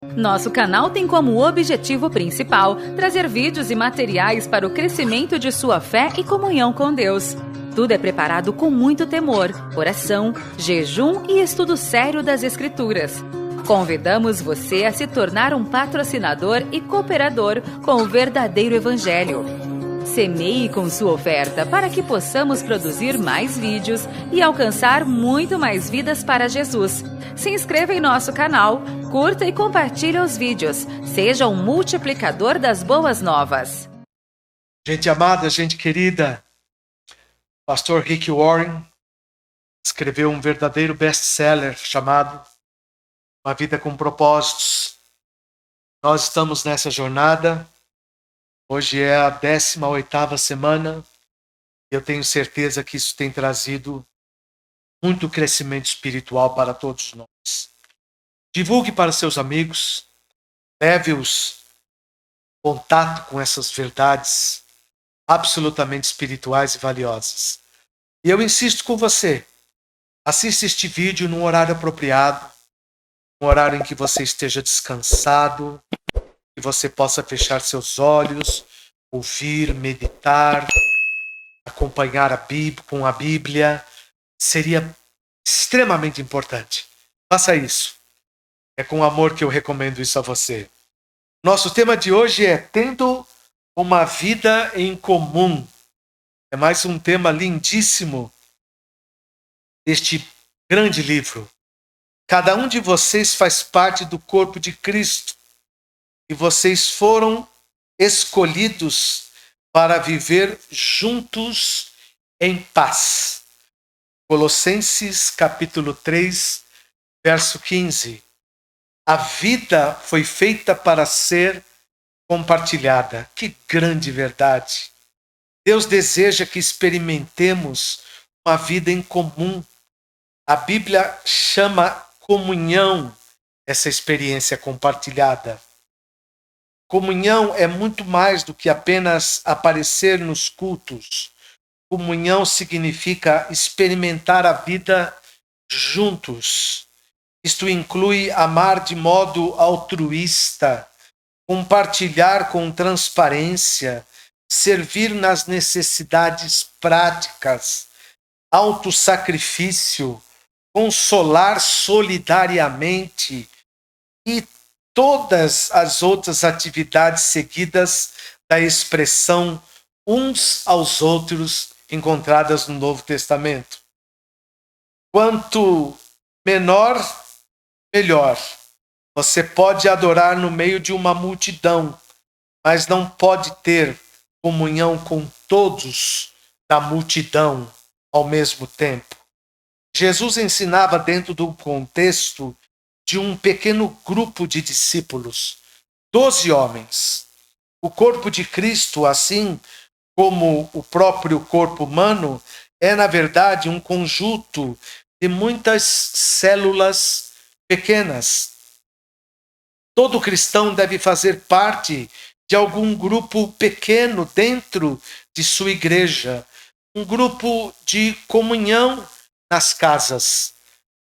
Nosso canal tem como objetivo principal trazer vídeos e materiais para o crescimento de sua fé e comunhão com Deus. Tudo é preparado com muito temor, oração, jejum e estudo sério das Escrituras. Convidamos você a se tornar um patrocinador e cooperador com o verdadeiro Evangelho. Semeie com sua oferta para que possamos produzir mais vídeos e alcançar muito mais vidas para Jesus. Se inscreva em nosso canal, curta e compartilhe os vídeos. Seja um multiplicador das boas novas. Gente amada, gente querida, Pastor Rick Warren escreveu um verdadeiro best-seller chamado Uma Vida com Propósitos. Nós estamos nessa jornada. Hoje é a 18ª semana. Eu tenho certeza que isso tem trazido muito crescimento espiritual para todos nós. Divulgue para seus amigos, leve-os em contato com essas verdades absolutamente espirituais e valiosas. E eu insisto com você, assista este vídeo num horário apropriado, um horário em que você esteja descansado, que você possa fechar seus olhos, ouvir, meditar, acompanhar com a Bíblia. Seria extremamente importante. Faça isso. É com amor que eu recomendo isso a você. Nosso tema de hoje é Tendo uma Vida em Comum. É mais um tema lindíssimo deste grande livro. Cada um de vocês faz parte do corpo de Cristo e vocês foram escolhidos para viver juntos em paz. Colossenses capítulo 3, verso 15. A vida foi feita para ser compartilhada. Que grande verdade! Deus deseja que experimentemos uma vida em comum. A Bíblia chama comunhão essa experiência compartilhada. Comunhão é muito mais do que apenas aparecer nos cultos. Comunhão significa experimentar a vida juntos. Isto inclui amar de modo altruísta, compartilhar com transparência, servir nas necessidades práticas, autossacrifício, consolar solidariamente e todas as outras atividades seguidas da expressão uns aos outros encontradas no Novo Testamento. Quanto menor, melhor. Você pode adorar no meio de uma multidão, mas não pode ter comunhão com todos da multidão ao mesmo tempo. Jesus ensinava dentro do contexto de um pequeno grupo de discípulos, 12 homens. O corpo de Cristo, assim como o próprio corpo humano, é, na verdade, um conjunto de muitas células pequenas. Todo cristão deve fazer parte de algum grupo pequeno dentro de sua igreja, um grupo de comunhão nas casas.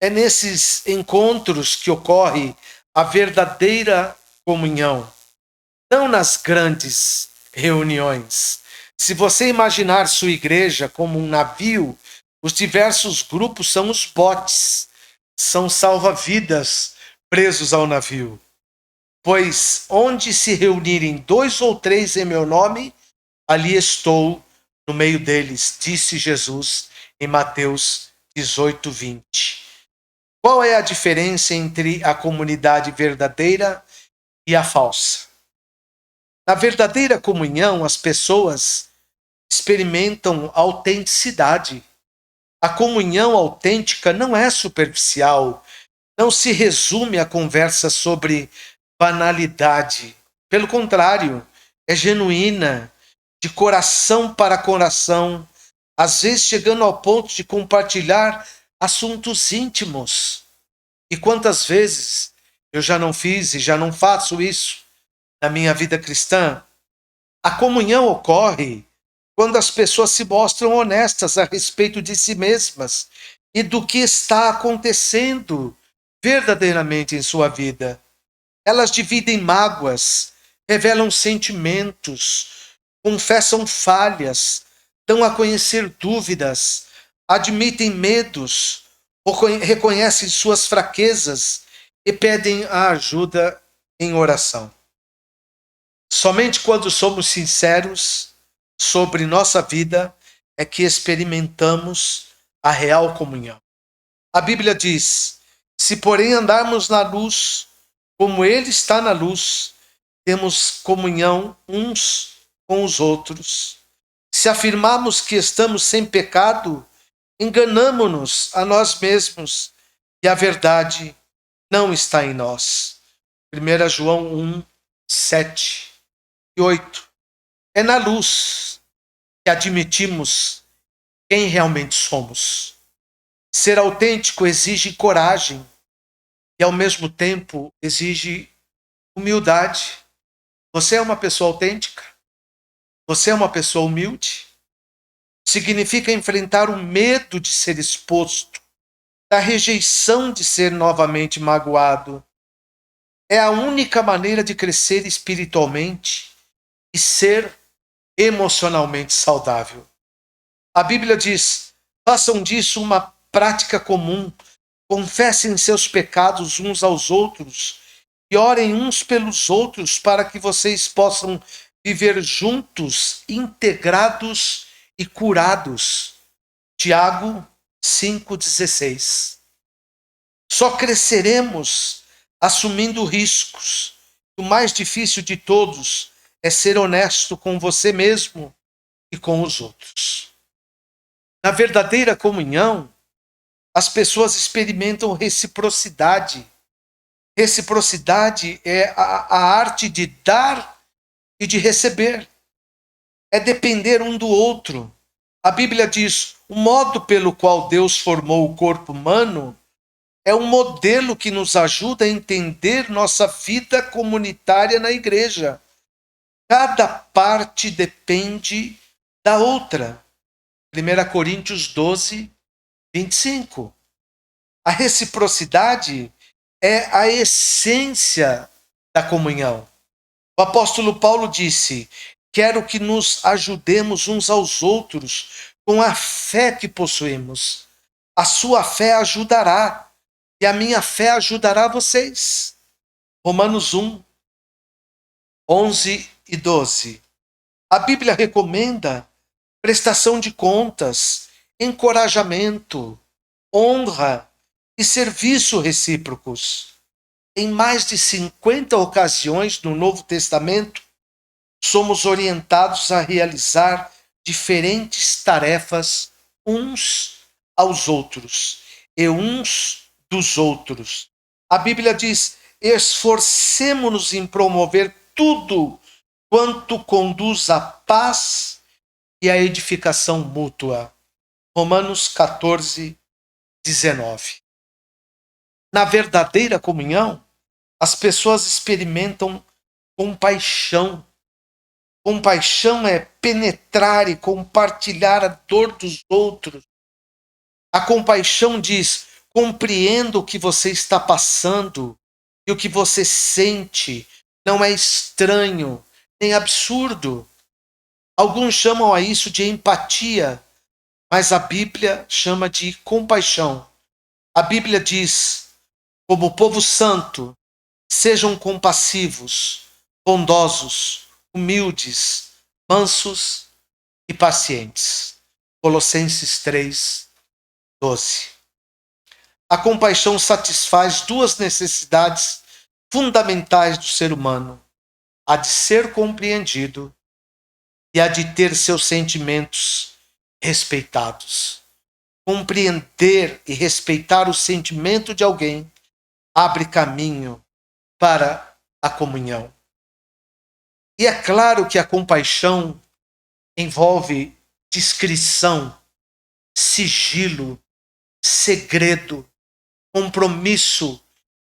É nesses encontros que ocorre a verdadeira comunhão, não nas grandes reuniões. Se você imaginar sua igreja como um navio, os diversos grupos são os botes, são salva-vidas presos ao navio. Pois onde se reunirem 2 ou 3 em meu nome, ali estou no meio deles, disse Jesus em Mateus 18, 20. Qual é a diferença entre a comunidade verdadeira e a falsa? Na verdadeira comunhão, as pessoas experimentam autenticidade. A comunhão autêntica não é superficial, não se resume a conversa sobre banalidade. Pelo contrário, é genuína, de coração para coração, às vezes chegando ao ponto de compartilhar assuntos íntimos. E quantas vezes eu já não fiz e já não faço isso na minha vida cristã? A comunhão ocorre quando as pessoas se mostram honestas a respeito de si mesmas e do que está acontecendo verdadeiramente em sua vida. Elas dividem mágoas, revelam sentimentos, confessam falhas, dão a conhecer dúvidas, admitem medos, reconhecem suas fraquezas e pedem a ajuda em oração. Somente quando somos sinceros sobre nossa vida é que experimentamos a real comunhão. A Bíblia diz: se porém andarmos na luz, como Ele está na luz, temos comunhão uns com os outros. Se afirmarmos que estamos sem pecado, enganamo-nos a nós mesmos e a verdade não está em nós. 1 João 1, 7 e 8. É na luz que admitimos quem realmente somos. Ser autêntico exige coragem e, ao mesmo tempo, exige humildade. Você é uma pessoa autêntica? Você é uma pessoa humilde? Significa enfrentar o medo de ser exposto, da rejeição de ser novamente magoado. É a única maneira de crescer espiritualmente e ser emocionalmente saudável. A Bíblia diz: façam disso uma prática comum, confessem seus pecados uns aos outros e orem uns pelos outros para que vocês possam viver juntos, integrados e curados. Tiago 5,16. Só cresceremos assumindo riscos. O mais difícil de todos é ser honesto com você mesmo e com os outros. Na verdadeira comunhão, as pessoas experimentam reciprocidade. Reciprocidade é a arte de dar e de receber. É depender um do outro. A Bíblia diz: o modo pelo qual Deus formou o corpo humano é um modelo que nos ajuda a entender nossa vida comunitária na igreja. Cada parte depende da outra. 1 Coríntios 12, 25. A reciprocidade é a essência da comunhão. O apóstolo Paulo disse: quero que nos ajudemos uns aos outros com a fé que possuímos. A sua fé ajudará e a minha fé ajudará vocês. Romanos 1, 11 e 12. A Bíblia recomenda prestação de contas, encorajamento, honra e serviço recíprocos. Em mais de 50 ocasiões no Novo Testamento, somos orientados a realizar diferentes tarefas uns aos outros e uns dos outros. A Bíblia diz: esforcemo-nos em promover tudo quanto conduz à paz e à edificação mútua. Romanos 14, 19. Na verdadeira comunhão, as pessoas experimentam compaixão. Compaixão é penetrar e compartilhar a dor dos outros. A compaixão diz: compreendo o que você está passando e o que você sente. Não é estranho, nem absurdo. Alguns chamam a isso de empatia, mas a Bíblia chama de compaixão. A Bíblia diz: como povo santo, sejam compassivos, bondosos, humildes, mansos e pacientes. Colossenses 3, 12. A compaixão satisfaz duas necessidades fundamentais do ser humano: a de ser compreendido e a de ter seus sentimentos respeitados. Compreender e respeitar o sentimento de alguém abre caminho para a comunhão. E é claro que a compaixão envolve discrição, sigilo, segredo, compromisso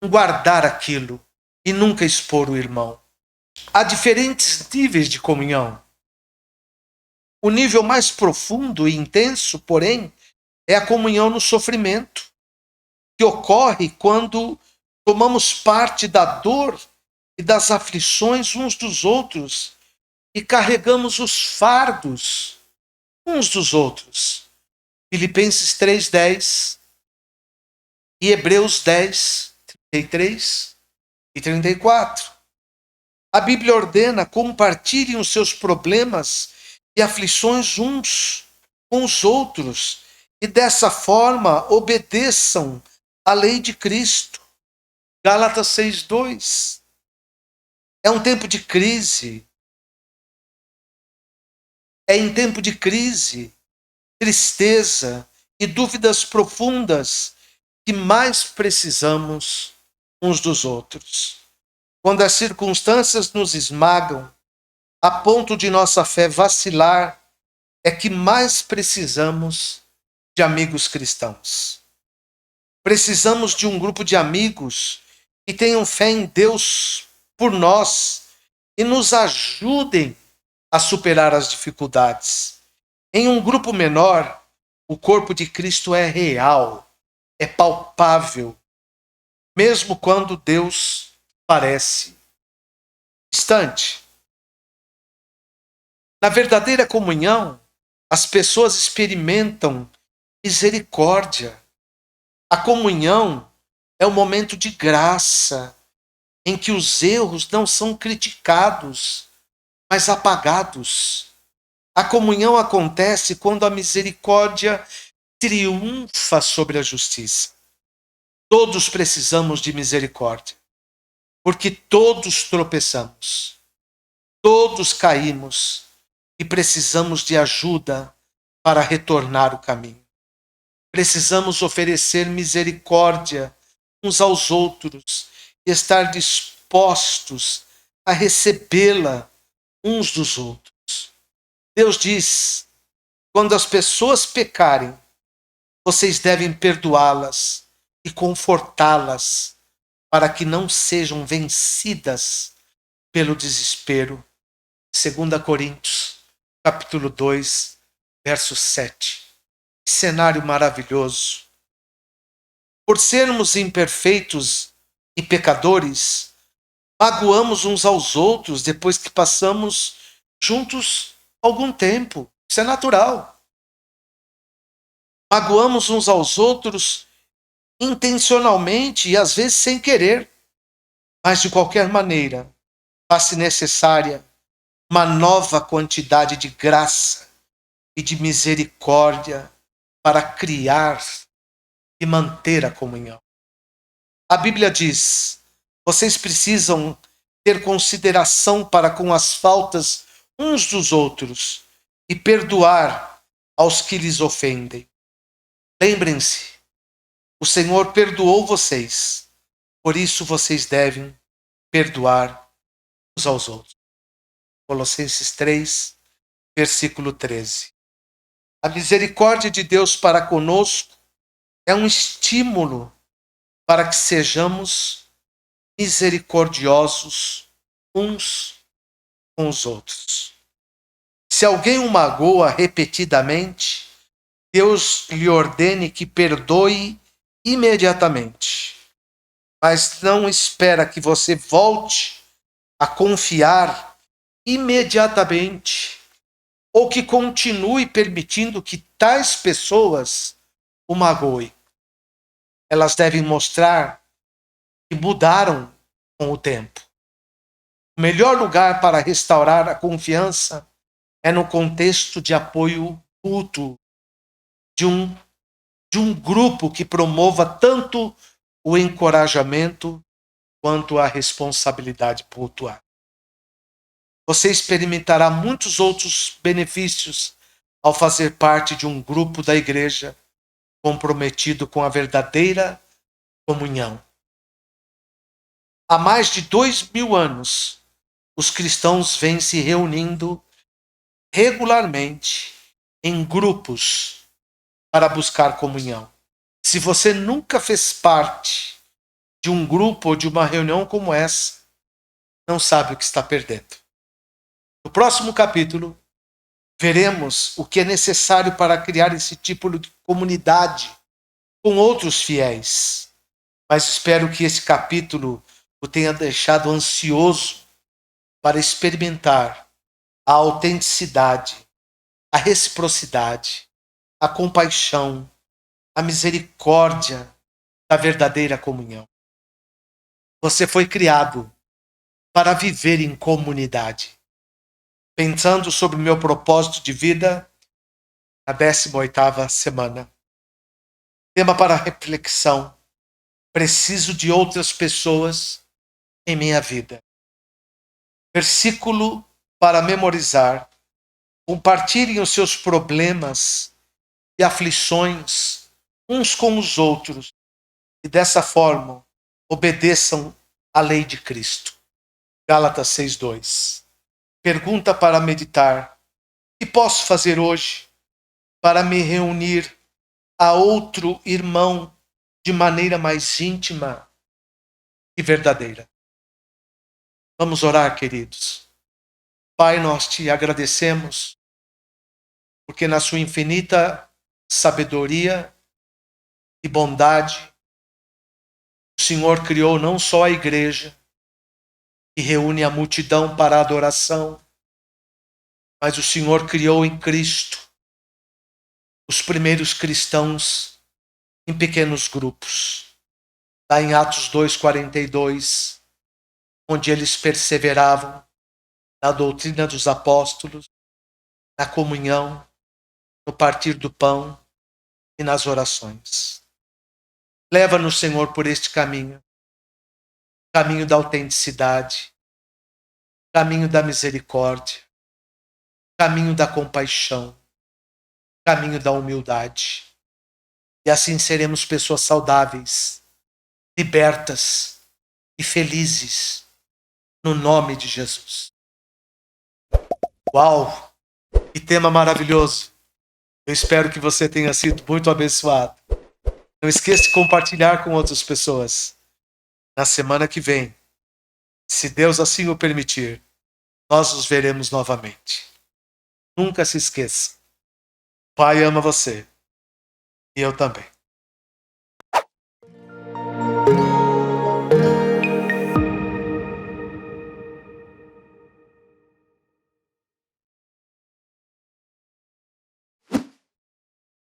em guardar aquilo e nunca expor o irmão. Há diferentes níveis de comunhão. O nível mais profundo e intenso, porém, é a comunhão no sofrimento, que ocorre quando tomamos parte da dor e das aflições uns dos outros e carregamos os fardos uns dos outros. Filipenses 3:10 e Hebreus 10:33 e 34. A Bíblia ordena: compartilhem os seus problemas e aflições uns com os outros e dessa forma obedeçam à lei de Cristo. Gálatas 6:2. É um tempo de crise. É em tempo de crise, tristeza e dúvidas profundas que mais precisamos uns dos outros. Quando as circunstâncias nos esmagam, a ponto de nossa fé vacilar, é que mais precisamos de amigos cristãos. Precisamos de um grupo de amigos que tenham fé em Deus por nós e nos ajudem a superar as dificuldades. Em um grupo menor, o corpo de Cristo é real, é palpável, mesmo quando Deus parece distante. Na verdadeira comunhão, as pessoas experimentam misericórdia. A comunhão é um momento de graça, em que os erros não são criticados, mas apagados. A comunhão acontece quando a misericórdia triunfa sobre a justiça. Todos precisamos de misericórdia, porque todos tropeçamos, todos caímos e precisamos de ajuda para retornar o caminho. Precisamos oferecer misericórdia uns aos outros e estar dispostos a recebê-la uns dos outros. Deus diz: quando as pessoas pecarem, vocês devem perdoá-las e confortá-las para que não sejam vencidas pelo desespero. 2 Coríntios, capítulo 2, verso 7. Que cenário maravilhoso. Por sermos imperfeitos e pecadores, magoamos uns aos outros depois que passamos juntos algum tempo. Isso é natural. Magoamos uns aos outros intencionalmente e às vezes sem querer. Mas de qualquer maneira, faz-se necessária uma nova quantidade de graça e de misericórdia para criar e manter a comunhão. A Bíblia diz: vocês precisam ter consideração para com as faltas uns dos outros e perdoar aos que lhes ofendem. Lembrem-se, o Senhor perdoou vocês, por isso vocês devem perdoar uns aos outros. Colossenses 3, versículo 13. A misericórdia de Deus para conosco é um estímulo para que sejamos misericordiosos uns com os outros. Se alguém o magoa repetidamente, Deus lhe ordene que perdoe imediatamente. Mas não espera que você volte a confiar imediatamente ou que continue permitindo que tais pessoas o magoem. Elas devem mostrar que mudaram com o tempo. O melhor lugar para restaurar a confiança é no contexto de apoio mútuo, de um grupo que promova tanto o encorajamento quanto a responsabilidade mútua. Você experimentará muitos outros benefícios ao fazer parte de um grupo da igreja comprometido com a verdadeira comunhão. Há mais de 2000 anos, os cristãos vêm se reunindo regularmente em grupos para buscar comunhão. Se você nunca fez parte de um grupo ou de uma reunião como essa, não sabe o que está perdendo. No próximo capítulo, veremos o que é necessário para criar esse tipo de comunidade com outros fiéis. Mas espero que esse capítulo o tenha deixado ansioso para experimentar a autenticidade, a reciprocidade, a compaixão, a misericórdia da verdadeira comunhão. Você foi criado para viver em comunidade. Pensando sobre o meu propósito de vida, na 18ª semana. Tema para reflexão: preciso de outras pessoas em minha vida. Versículo para memorizar: compartilhem os seus problemas e aflições uns com os outros e dessa forma obedeçam à lei de Cristo. Gálatas 6:2. Pergunta para meditar: o que posso fazer hoje para me reunir a outro irmão de maneira mais íntima e verdadeira? Vamos orar, queridos. Pai, nós te agradecemos porque na sua infinita sabedoria e bondade o Senhor criou não só a igreja, que reúne a multidão para a adoração, mas o Senhor criou em Cristo os primeiros cristãos em pequenos grupos. Lá em Atos 2:42, onde eles perseveravam na doutrina dos apóstolos, na comunhão, no partir do pão e nas orações. Leva-nos, Senhor, por este caminho da autenticidade, caminho da misericórdia, caminho da compaixão, caminho da humildade. E assim seremos pessoas saudáveis, libertas e felizes, no nome de Jesus. Uau! Que tema maravilhoso! Eu espero que você tenha sido muito abençoado. Não esqueça de compartilhar com outras pessoas. Na semana que vem, se Deus assim o permitir, nós nos veremos novamente. Nunca se esqueça. O Pai ama você. E eu também.